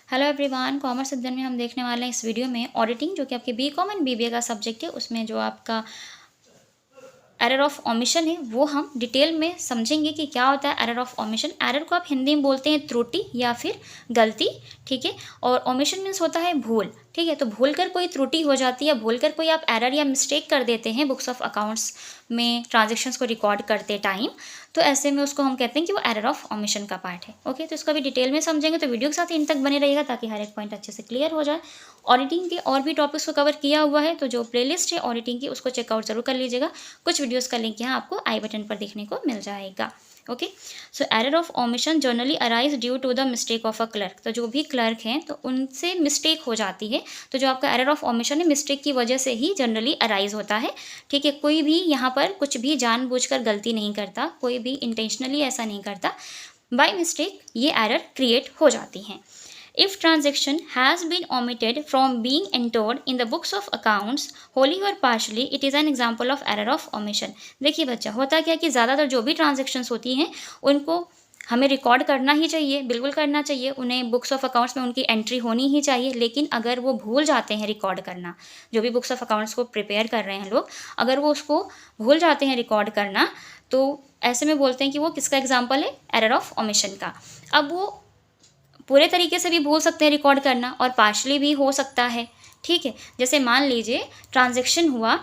Hello everyone, commerce अध्ययन में हम देखने वाले हैं इस वीडियो में ऑडिटिंग, जो कि आपके बीकॉम एंड बीबीए का सब्जेक्ट है। उसमें जो आपका एरर ऑफ ओमिशन है वो हम डिटेल में समझेंगे कि क्या होता है एरर ऑफ ओमिशन। एरर को आप हिंदी में बोलते हैं त्रुटि या फिर गलती, ठीक है। और ओमिशन मीन्स होता है भूल, ठीक है। तो भूल कर कोई त्रुटि हो जाती है, भूल कर कोई आप एरर या मिस्टेक कर देते हैं बुक्स ऑफ अकाउंट्स में ट्रांजेक्शन्स को रिकॉर्ड करते टाइम, तो ऐसे में उसको हम कहते हैं कि वो एरर ऑफ ओमिशन का पार्ट है। ओके, तो इसको भी डिटेल में समझेंगे, तो वीडियो के साथ इन तक बने रहिएगा ताकि हर एक पॉइंट अच्छे से क्लियर हो जाए। ऑडिटिंग के और भी टॉपिक्स को कवर किया हुआ है, तो जो प्लेलिस्ट है ऑडिटिंग की उसको चेकआउट जरूर कर लीजिएगा। कुछ वीडियोस का लिंक यहाँ आपको आई बटन पर देखने को मिल जाएगा। Okay, so error of omission generally arise due to the mistake of a clerk. तो जो भी क्लर्क हैं तो उनसे मिस्टेक हो जाती है, तो जो आपका एरर ऑफ ओमिशन है मिस्टेक की वजह से ही जनरली अराइज होता है, ठीक है। कोई भी यहाँ पर कुछ भी जानबूझकर गलती नहीं करता, कोई भी इंटेंशनली ऐसा नहीं करता, बाय मिस्टेक ये एरर क्रिएट हो जाती हैं। If transaction has been omitted from being entered in the books of accounts wholly or partially, it is an example of error of omission। देखिए बच्चा, होता क्या कि ज़्यादातर जो भी ट्रांजेक्शन्स होती हैं उनको हमें रिकॉर्ड करना ही चाहिए, बिल्कुल करना चाहिए, उन्हें बुक्स ऑफ अकाउंट्स में उनकी एंट्री होनी ही चाहिए। लेकिन अगर वो भूल जाते हैं रिकॉर्ड करना, जो भी बुक्स ऑफ अकाउंट्स को प्रिपेयर कर रहे हैं लोग, अगर वो उसको भूल जाते हैं रिकॉर्ड करना, तो ऐसे में बोलते हैं कि वो किसका एग्जाम्पल है, एरर ऑफ ओमिशन का। अब वो पूरे तरीके से भी भूल सकते हैं रिकॉर्ड करना और पार्शली भी हो सकता है, ठीक है। जैसे मान लीजिए ट्रांजैक्शन हुआ,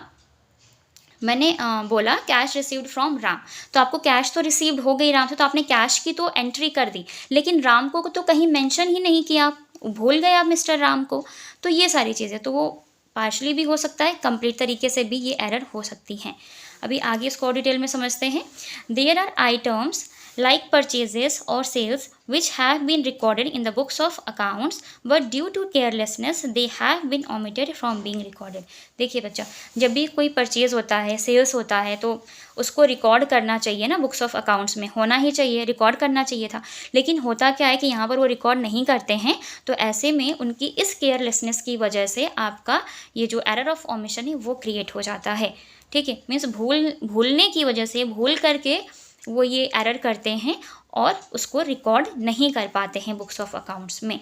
मैंने बोला कैश रिसीव्ड फ्रॉम राम, तो आपको कैश तो रिसीव्ड हो गई राम से, तो आपने कैश की तो एंट्री कर दी, लेकिन राम को तो कहीं मेंशन ही नहीं किया, भूल गए आप मिस्टर राम को। तो ये सारी चीज़ें, तो वो पार्शली भी हो सकता है, कंप्लीट तरीके से भी ये एरर हो सकती हैं। अभी आगे इसको डिटेल में समझते हैं। There are items like purchases or sales which have been recorded in the books of accounts but due to carelessness they have been omitted from being recorded। देखिए बच्चा, जब भी कोई परचेज होता है, सेल्स होता है, तो उसको रिकॉर्ड करना चाहिए ना, बुक्स ऑफ अकाउंट्स में होना ही चाहिए, रिकॉर्ड करना चाहिए था। लेकिन होता क्या है कि यहाँ पर वो रिकॉर्ड नहीं करते हैं, तो ऐसे में उनकी इस केयरलेसनेस की वजह से आपका ये जो एरर ऑफ ओमिशन है वो क्रिएट हो जाता है, ठीक है। मीन्स भूलने की वजह से, भूल करके वो ये एरर करते हैं और उसको रिकॉर्ड नहीं कर पाते हैं बुक्स ऑफ अकाउंट्स में,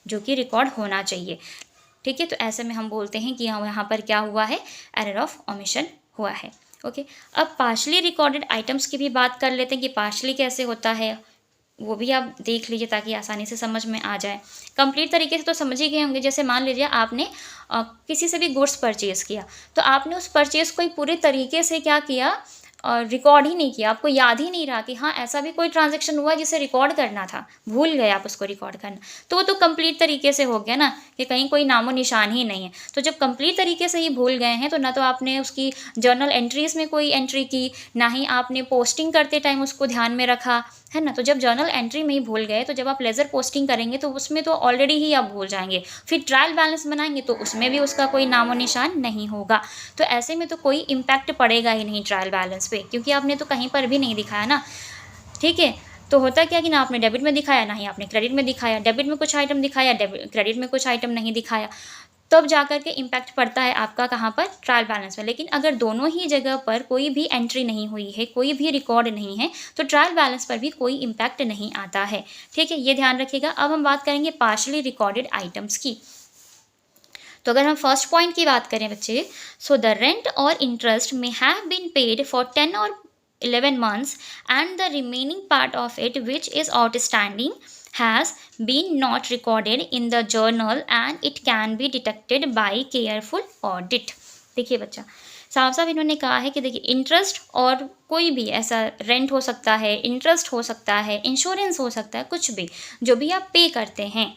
जो कि रिकॉर्ड होना चाहिए, ठीक है। तो ऐसे में हम बोलते हैं कि यहाँ पर क्या हुआ है, एरर ऑफ ओमिशन हुआ है। ओके, अब पार्शली रिकॉर्डेड आइटम्स की भी बात कर लेते हैं कि पार्शली कैसे होता है, वो भी आप देख लीजिए ताकि आसानी से समझ में आ जाए। कंप्लीट तरीके से तो समझ ही गए होंगे। जैसे मान लीजिए आपने किसी से भी गुड्स परचेज़ किया, तो आपने उस परचेज़ को पूरे तरीके से क्या किया, और रिकॉर्ड ही नहीं किया, आपको याद ही नहीं रहा कि हाँ ऐसा भी कोई ट्रांजैक्शन हुआ जिसे रिकॉर्ड करना था, भूल गए आप उसको रिकॉर्ड करना, तो वो तो कंप्लीट तरीके से हो गया ना, कि कहीं कोई नामो निशान ही नहीं है। तो जब कंप्लीट तरीके से ही भूल गए हैं, तो ना तो आपने उसकी जर्नल एंट्रीज में कोई एंट्री की, ना ही आपने पोस्टिंग करते टाइम उसको ध्यान में रखा, है ना। तो जब जर्नल एंट्री में ही भूल गए, तो जब आप लेज़र पोस्टिंग करेंगे तो उसमें तो ऑलरेडी ही आप भूल जाएंगे, फिर ट्रायल बैलेंस बनाएंगे तो उसमें भी उसका कोई नामो निशान नहीं होगा। तो ऐसे में तो कोई इम्पैक्ट पड़ेगा ही नहीं ट्रायल बैलेंस पे, क्योंकि आपने तो कहीं पर भी नहीं दिखाया ना, ठीक है। तो होता क्या कि ना आपने डेबिट में दिखाया, ना ही आपने क्रेडिट में दिखाया, डेबिट में कुछ आइटम दिखाया, क्रेडिट में कुछ आइटम नहीं दिखाया, तब जाकर के इम्पैक्ट पड़ता है आपका कहाँ पर, ट्रायल बैलेंस में। लेकिन अगर दोनों ही जगह पर कोई भी एंट्री नहीं हुई है, कोई भी रिकॉर्ड नहीं है, तो ट्रायल बैलेंस पर भी कोई इम्पैक्ट नहीं आता है, ठीक है। ये ध्यान रखिएगा। अब हम बात करेंगे पार्शली रिकॉर्डेड आइटम्स की। तो अगर हम फर्स्ट पॉइंट की बात करें बच्चे, सो द रेंट और इंटरेस्ट में हैव बीन पेड फॉर 10 और 11 months and the remaining part of it which is outstanding has been not recorded in the journal and it can be detected by careful audit। देखिए बच्चा, साफ साफ इन्होंने कहा है कि देखिए इंटरेस्ट और कोई भी ऐसा रेंट हो सकता है, इंटरेस्ट हो सकता है, इंश्योरेंस हो सकता है, कुछ भी जो भी आप पे करते हैं,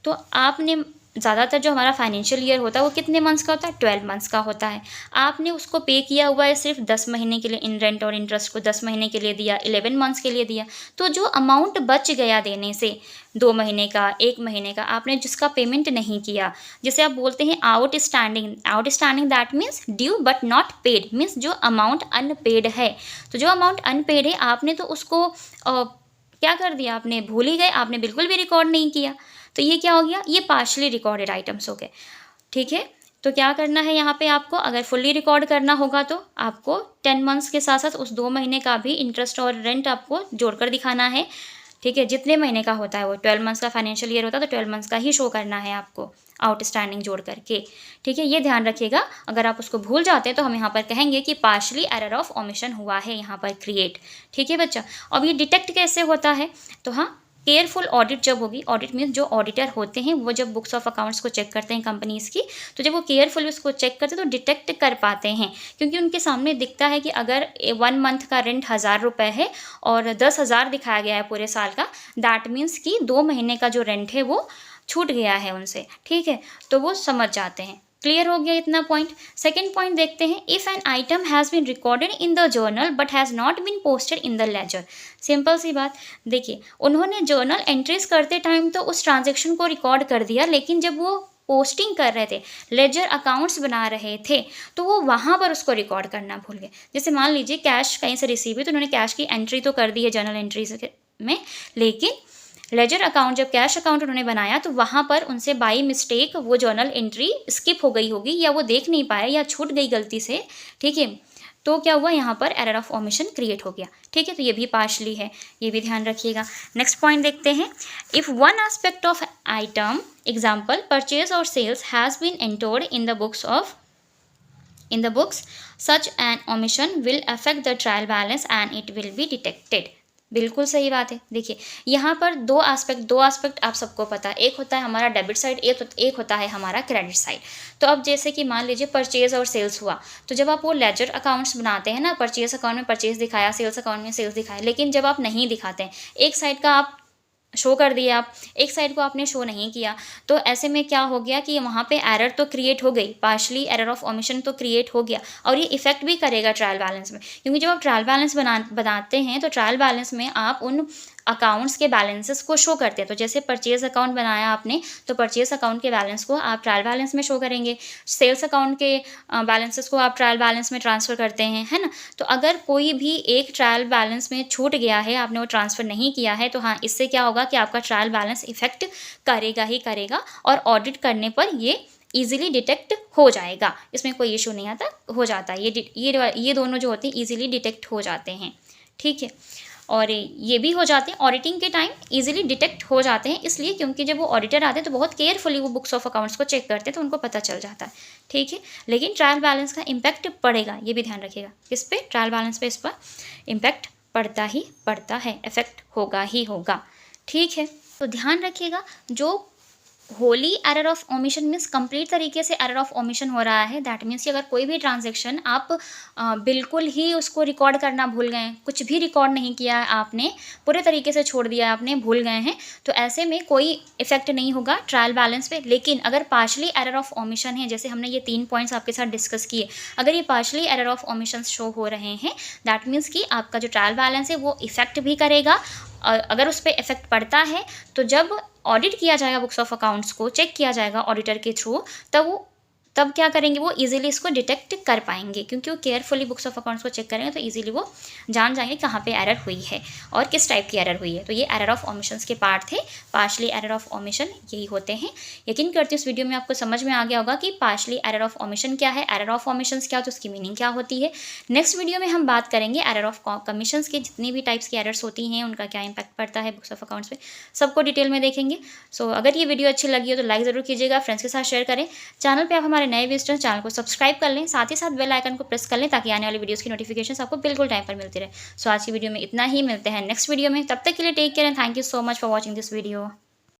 तो आपने ज़्यादातर जो हमारा फाइनेंशियल ईयर होता है वो कितने मंथ्स का होता है, 12 मंथ्स का होता है। आपने उसको पे किया हुआ है सिर्फ 10 महीने के लिए, इन रेंट और इंटरेस्ट को 10 महीने के लिए दिया, 11 मंथ्स के लिए दिया, तो जो अमाउंट बच गया देने से, 2 महीने का, 1 महीने का, आपने जिसका पेमेंट नहीं किया, जिसे आप बोलते हैं outstanding that means due but not paid, means जो अमाउंट अनपेड है। तो जो अमाउंट अनपेड है आपने तो उसको क्या कर दिया, आपने भूल ही गए, आपने बिल्कुल भी रिकॉर्ड नहीं किया, तो ये क्या हो गया, ये पार्शली रिकॉर्डेड आइटम्स हो गए, ठीक है। तो क्या करना है यहाँ पे आपको, अगर फुल्ली रिकॉर्ड करना होगा तो आपको 10 मंथ्स के साथ साथ उस 2 महीने का भी इंटरेस्ट और रेंट आपको जोड़कर दिखाना है, ठीक है, जितने महीने का होता है वो 12 मंथ्स का फाइनेंशियल ईयर होता है तो 12 मंथ्स का ही शो करना है आपको आउटस्टैंडिंग जोड़ करके। ठीक है, ये ध्यान रखिएगा। अगर आप उसको भूल जाते हैं तो हम यहाँ पर कहेंगे कि पार्शली एरर ऑफ ओमिशन हुआ है यहाँ पर क्रिएट। ठीक है बच्चा, अब ये डिटेक्ट कैसे होता है, तो हाँ, केयरफुल ऑडिट जब होगी, ऑडिट मीन्स जो ऑडिटर होते हैं वो जब बुक्स ऑफ अकाउंट्स को चेक करते हैं कंपनीज़ की, तो जब वो केयरफुली उसको चेक करते हैं तो डिटेक्ट कर पाते हैं, क्योंकि उनके सामने दिखता है कि अगर 1 मंथ का रेंट 1000 रुपये है और 10,000 दिखाया गया है पूरे साल का, दैट मीन्स कि 2 महीने का जो रेंट है वो छूट गया है उनसे। ठीक है, तो वो समझ जाते हैं। क्लियर हो गया इतना पॉइंट। सेकेंड पॉइंट देखते हैं, if an item has been recorded in the journal but has not been posted in the ledger. Simple सी बात, देखिए उन्होंने जर्नल एंट्रीज करते टाइम तो उस ट्रांजेक्शन को रिकॉर्ड कर दिया, लेकिन जब वो पोस्टिंग कर रहे थे, लेजर अकाउंट्स बना रहे थे, तो वो वहाँ पर उसको रिकॉर्ड करना भूल गए। जैसे मान लीजिए कैश कहीं से रिसीव हुई तो उन्होंने कैश की एंट्री तो कर दी है जर्नल एंट्रीज में, लेकिन लेजर अकाउंट जब कैश अकाउंट उन्होंने बनाया तो वहाँ पर उनसे बाई मिस्टेक वो जर्नल एंट्री स्किप हो गई होगी, या वो देख नहीं पाए, या छूट गई गलती से। ठीक है, तो क्या हुआ, यहाँ पर एरर ऑफ ओमिशन क्रिएट हो गया। ठीक है, तो ये भी पार्शली है, ये भी ध्यान रखिएगा। नेक्स्ट पॉइंट देखते हैं, if one aspect of item example purchase और sales has been entered in the books such an omission will affect the trial balance and it will be detected. बिल्कुल सही बात है। देखिए यहाँ पर दो एस्पेक्ट आप सबको पता है, एक होता है हमारा डेबिट साइड, एक होता है हमारा क्रेडिट साइड। तो अब जैसे कि मान लीजिए परचेज और सेल्स हुआ, तो जब आप वो लेजर अकाउंट्स बनाते हैं ना, परचेज अकाउंट में परचेज दिखाया, सेल्स अकाउंट में सेल्स दिखाया, लेकिन जब आप नहीं दिखाते हैं, एक साइड का आप शो कर दिया, आप एक साइड को आपने शो नहीं किया, तो ऐसे में क्या हो गया कि वहाँ पे एरर तो क्रिएट हो गई, पार्शली एरर ऑफ ओमिशन तो क्रिएट हो गया, और ये इफेक्ट भी करेगा ट्रायल बैलेंस में, क्योंकि जब आप ट्रायल बैलेंस बनाते हैं तो ट्रायल बैलेंस में आप उन अकाउंट्स के बैलेंसेस को शो करते हैं। तो जैसे परचेज अकाउंट बनाया आपने, तो परचेज अकाउंट के बैलेंस को आप ट्रायल बैलेंस में शो करेंगे, सेल्स अकाउंट के बैलेंसेस को आप ट्रायल बैलेंस में ट्रांसफ़र करते हैं, है ना। तो अगर कोई भी एक ट्रायल बैलेंस में छूट गया है, आपने वो ट्रांसफ़र नहीं किया है, तो हाँ, इससे क्या होगा कि आपका ट्रायल बैलेंस इफेक्ट करेगा ही करेगा, और ऑडिट करने पर ये ईजिली डिटेक्ट हो जाएगा, इसमें कोई इशू नहीं आता, हो जाता है। ये दोनों जो होते हैं ईजिली डिटेक्ट हो जाते हैं। ठीक है, और ये भी हो जाते हैं ऑडिटिंग के टाइम, इजीली डिटेक्ट हो जाते हैं, इसलिए क्योंकि जब वो ऑडिटर आते हैं तो बहुत केयरफुली वो बुक्स ऑफ अकाउंट्स को चेक करते हैं, तो उनको पता चल जाता है। ठीक है, लेकिन ट्रायल बैलेंस का इम्पैक्ट पड़ेगा, ये भी ध्यान रखिएगा। किस पे? ट्रायल बैलेंस पे इस पर इम्पैक्ट पड़ता ही पड़ता है, इफेक्ट होगा ही होगा। ठीक है, तो ध्यान रखिएगा, जो Holi error of omission means complete तरीके से एरर ऑफ ओमिशन हो रहा है, दैट मीन्स कि अगर कोई भी ट्रांजैक्शन आप बिल्कुल ही उसको रिकॉर्ड करना भूल गए, कुछ भी रिकॉर्ड नहीं किया है आपने, पूरे तरीके से छोड़ दिया आपने, भूल गए हैं, तो ऐसे में कोई इफेक्ट नहीं होगा ट्रायल बैलेंस पे। लेकिन अगर पार्शली एरर ऑफ ओमिशन है, जैसे हमने ये 3 पॉइंट्स आपके साथ डिस्कस किए, अगर ये partially error of omission show हो रहे हैं, दैट मीन्स कि आपका जो ट्रायल बैलेंस है वो इफेक्ट भी करेगा। अगर उस पर इफेक्ट पड़ता है तो जब ऑडिट किया जाएगा बुक्स ऑफ अकाउंट्स को, चेक किया जाएगा ऑडिटर के थ्रू, तब क्या करेंगे, वो इजीली इसको डिटेक्ट कर पाएंगे, क्योंकि वो केयरफुली बुक्स ऑफ अकाउंट्स को चेक करेंगे, तो इजीली वो जान जाएंगे कहाँ पे एरर हुई है और किस टाइप की एरर हुई है। तो ये एरर ऑफ ओमिशंस के पार्ट थे, पार्शली एरर ऑफ ओमिशन यही होते हैं। यकीन करती हूँ इस वीडियो में आपको समझ में आ गया होगा कि पार्शली एरर ऑफ ओमिशन क्या है, एरर ऑफ ओमिशंस क्या होती है, उसकी मीनिंग क्या होती है। नेक्स्ट वीडियो में हम बात करेंगे एरर ऑफ कमीशंस की, जितनी भी टाइप्स की एरर्स होती हैं उनका क्या इंपैक्ट पड़ता है बुक्स ऑफ अकाउंट्स पे, सबको डिटेल में देखेंगे। सो अगर ये वीडियो अच्छी लगी हो तो लाइक ज़रूर कीजिएगा, फ्रेंड्स के साथ शेयर करें। चैनल पे आप हमारे नए विजिटर्स, चैनल को सब्सक्राइब कर लें, साथ ही साथ बेल आइकन को प्रेस कर लें, ताकि आने वाली वीडियोस की नोटिफिकेशंस आपको बिल्कुल टाइम पर मिलती रहे। सो आज की वीडियो में इतना ही, मिलते हैं नेक्स्ट वीडियो में, तब तक के लिए take care and thank you so much for watching this video.